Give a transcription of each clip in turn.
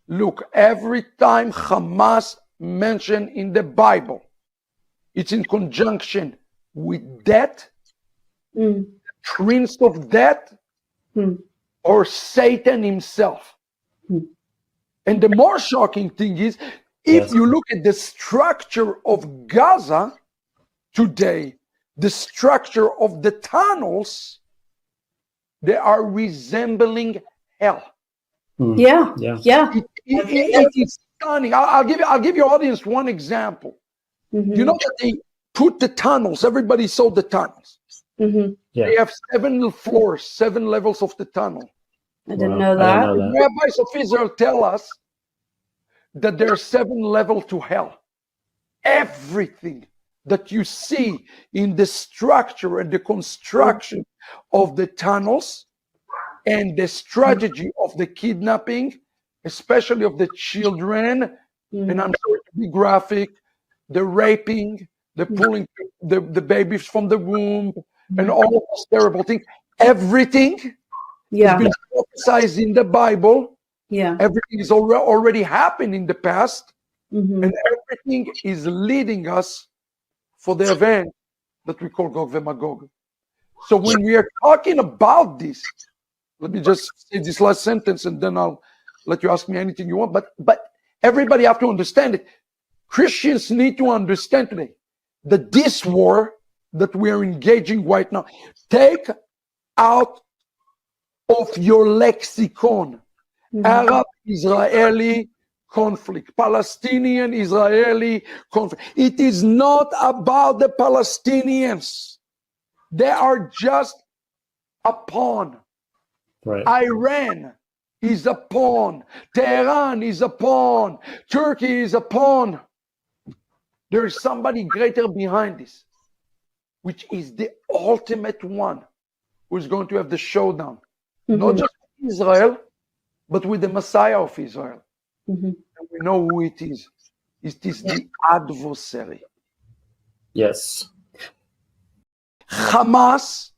Look, every time Hamas mentioned in the Bible, it's in conjunction with death, prince of death, or Satan himself. And the more shocking thing is, if you look at the structure of Gaza today, the structure of the tunnels, they are resembling hell. Yeah. It is stunning. I'll give your audience one example. You know that they put the tunnels, everybody saw the tunnels. They have 7 floors, 7 levels of the tunnel. I didn't know that. The rabbis of Israel tell us that there are 7 levels to hell. Everything that you see in the structure and the construction of the tunnels and the strategy of the kidnapping, especially of the children, and I'm sorry to be graphic, the raping, the pulling the babies from the womb, and all of those terrible things. Everything has been prophesied in the Bible. Everything is already happened in the past, and everything is leading us for the event that we call Gog v'Magog. So when we are talking about this, let me just say this last sentence, and then I'll let you ask me anything you want. But everybody have to understand it. Christians need to understand today that this war that we are engaging right now, take out of your lexicon Arab-Israeli conflict, Palestinian-Israeli conflict. It is not about the Palestinians. They are just a pawn. Iran is a pawn. Tehran is a pawn. Turkey is a pawn. There is somebody greater behind this, which is the ultimate one who is going to have the showdown. Not just with Israel, but with the Messiah of Israel. And we know who it is. It is the adversary. Yes. Hamas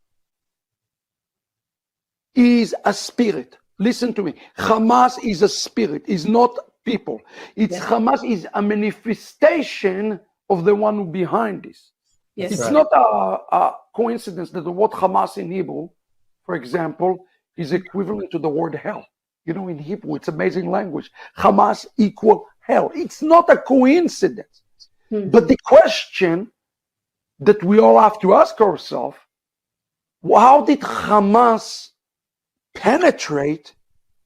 is a spirit. Listen to me. Hamas is a spirit, is not people. Hamas is a manifestation of the one who behind this. It's not a coincidence that the word Hamas in Hebrew, for example, is equivalent to the word hell. You know, in Hebrew, it's amazing language. Hamas equal hell. It's not a coincidence. But the question that we all have to ask ourselves, how did Hamas penetrate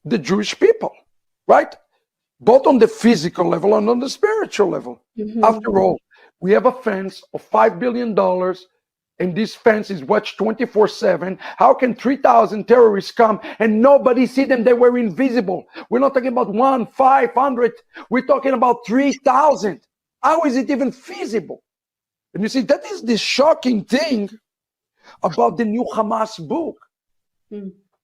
the Jewish people, right? Both on the physical level and on the spiritual level. After all, we have a fence of $5 billion, and this fence is watched 24/7. How can 3,000 terrorists come and nobody see them? They were invisible. We're not talking about 1, 500. We're talking about 3,000. How is it even feasible? And you see, that is the shocking thing about the new Hamas book.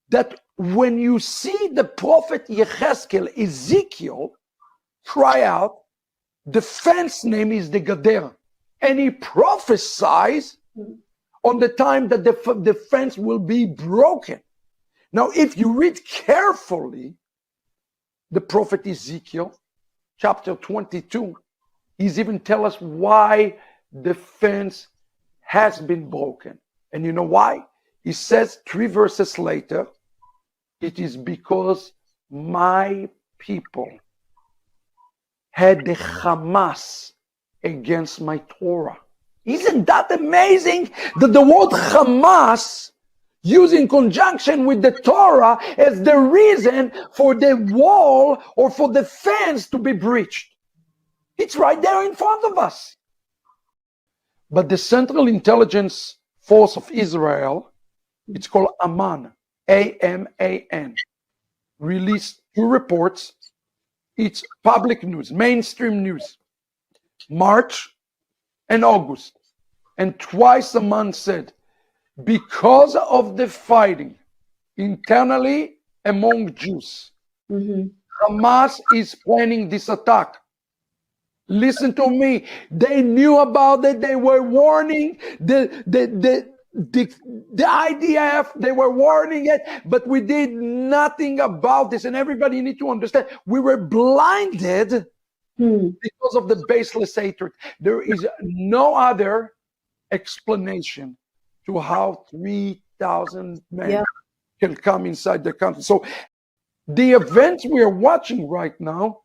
That when you see the prophet Ezekiel cry out, the fence name is the Gader, and he prophesies on the time that the fence will be broken. Now, if you read carefully the prophet Ezekiel, chapter 22, he's even tell us why the fence has been broken. And you know why? He says 3 verses later, it is because my people had the Hamas against my Torah. Isn't that amazing? That the word Hamas, used in conjunction with the Torah, as the reason for the wall or for the fence to be breached. It's right there in front of us. But the Central Intelligence Force of Israel, it's called Aman, A-M-A-N, released 2 reports. It's public news, mainstream news, March and August. And twice a month said, because of the fighting internally among Jews, Hamas is planning this attack. Listen to me. They knew about it. They were warning. The the IDF, they were warning it, but we did nothing about this. And everybody need to understand, we were blinded because of the baseless hatred. There is no other explanation to how 3,000 men can come inside the country. So the events we are watching right now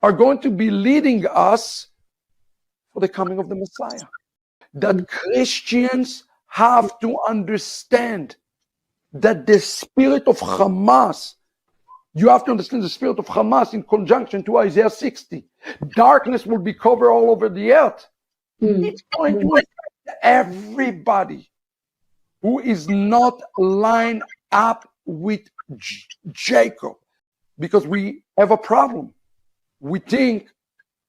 are going to be leading us for the coming of the Messiah. That Christians have to understand that the spirit of Hamas, you have to understand the spirit of Hamas in conjunction to Isaiah 60. Darkness will be covered all over the earth. It's going to affect everybody who is not lined up with Jacob, because we have a problem. We think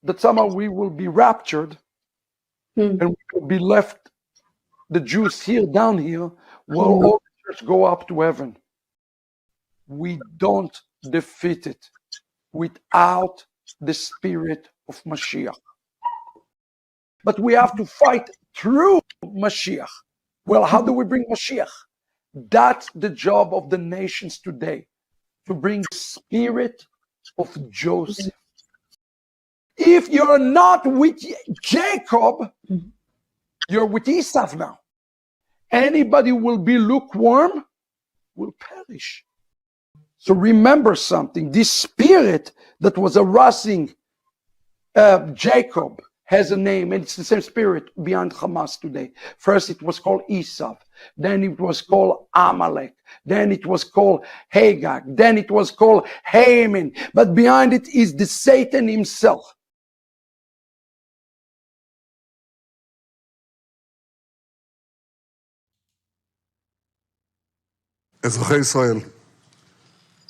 that somehow we will be raptured and we will be left, the Jews here, down here, while all the church go up to heaven. We don't defeat it without the spirit of Mashiach. But we have to fight through Mashiach. Well, how do we bring Mashiach? That's the job of the nations today, to bring the spirit of Joseph. If you're not with Jacob, you're with Esau now. Anybody who will be lukewarm will perish. So remember something, this spirit that was harassing Jacob has a name, and it's the same spirit behind Hamas today. First it was called Esau, then it was called Amalek, then it was called Hagag, then it was called Haman, but behind it is the Satan himself.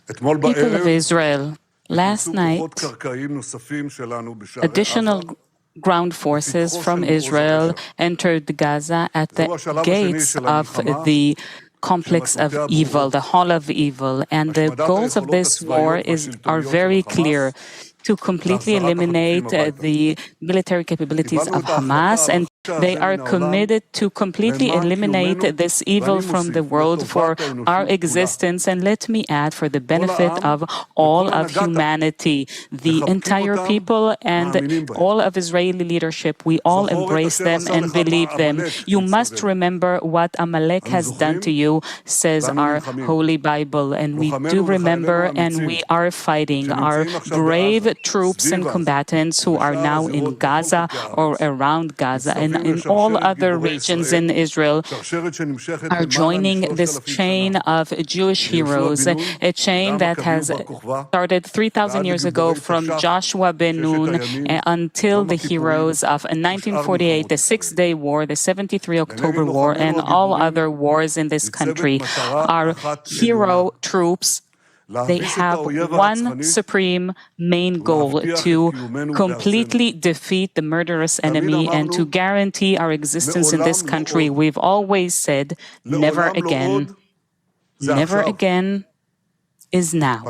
People of Israel, last night, additional ground forces from Israel entered Gaza at the gates of the complex of evil, the hall of evil. And the goals of this war are very clear: to completely eliminate the military capabilities of Hamas, and they are committed to completely eliminate this evil from the world for our existence, and let me add, for the benefit of all of humanity. The entire people and all of Israeli leadership, we all embrace them and believe them. You must remember what Amalek has done to you, says our Holy Bible, and we do remember, and we are fighting. Our brave troops and combatants who are now in Gaza or around Gaza and in all other regions in Israel are joining this chain of Jewish heroes, a chain that has started 3,000 years ago from Joshua ben Nun until the heroes of 1948, the Six-Day War, the 73 October War, and all other wars in this country. Our hero troops, they have one supreme main goal: to completely defeat the murderous enemy and to guarantee our existence in this country. We've always said, never again. Never again is now.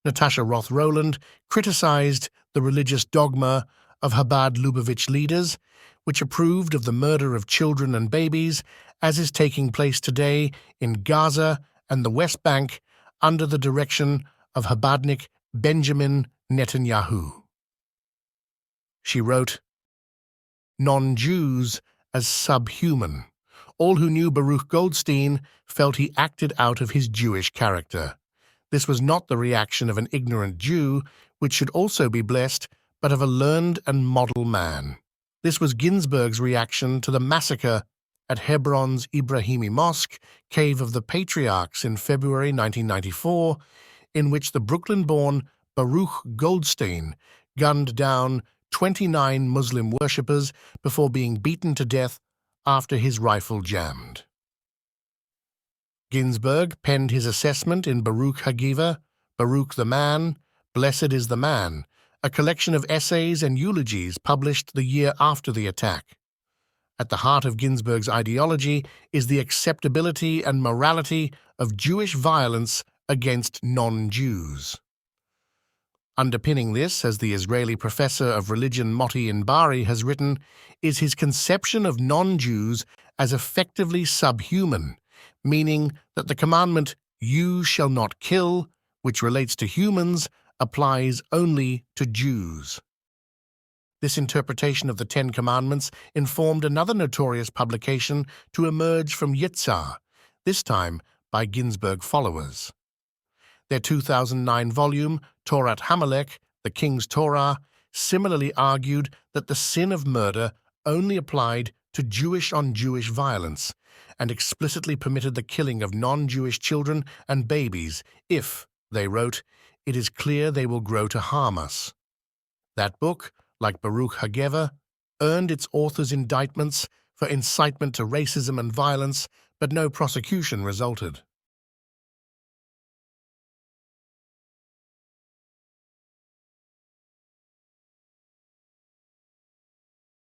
Natasha Roth-Rowland criticized the religious dogma of Chabad Lubavitch leaders, which approved of the murder of children and babies, as is taking place today in Gaza and the West Bank under the direction of Chabadnik Benjamin Netanyahu. She wrote, "Non-Jews as subhuman. All who knew Baruch Goldstein felt he acted out of his Jewish character. This was not the reaction of an ignorant Jew, which should also be blessed, but of a learned and model man. This was Ginsburg's reaction to the massacre at Hebron's Ibrahimi Mosque, Cave of the Patriarchs, in February 1994, in which the Brooklyn-born Baruch Goldstein gunned down 29 Muslim worshippers before being beaten to death after his rifle jammed." Ginsburg penned his assessment in Baruch Hagiva, Baruch the Man, Blessed is the Man, a collection of essays and eulogies published the year after the attack. At the heart of Ginsburg's ideology is the acceptability and morality of Jewish violence against non-Jews. Underpinning this, as the Israeli professor of religion Moti Inbari has written, is his conception of non-Jews as effectively subhuman, meaning that the commandment, "You shall not kill," which relates to humans, applies only to Jews. This interpretation of the Ten Commandments informed another notorious publication to emerge from Yitzhar, this time by Ginsburg followers. Their 2009 volume, Torat Hamelech, The King's Torah, similarly argued that the sin of murder only applied to Jewish-on-Jewish violence and explicitly permitted the killing of non-Jewish children and babies if, they wrote, it is clear they will grow to harm us. That book, like Baruch HaGever, earned its author's indictments for incitement to racism and violence, but no prosecution resulted.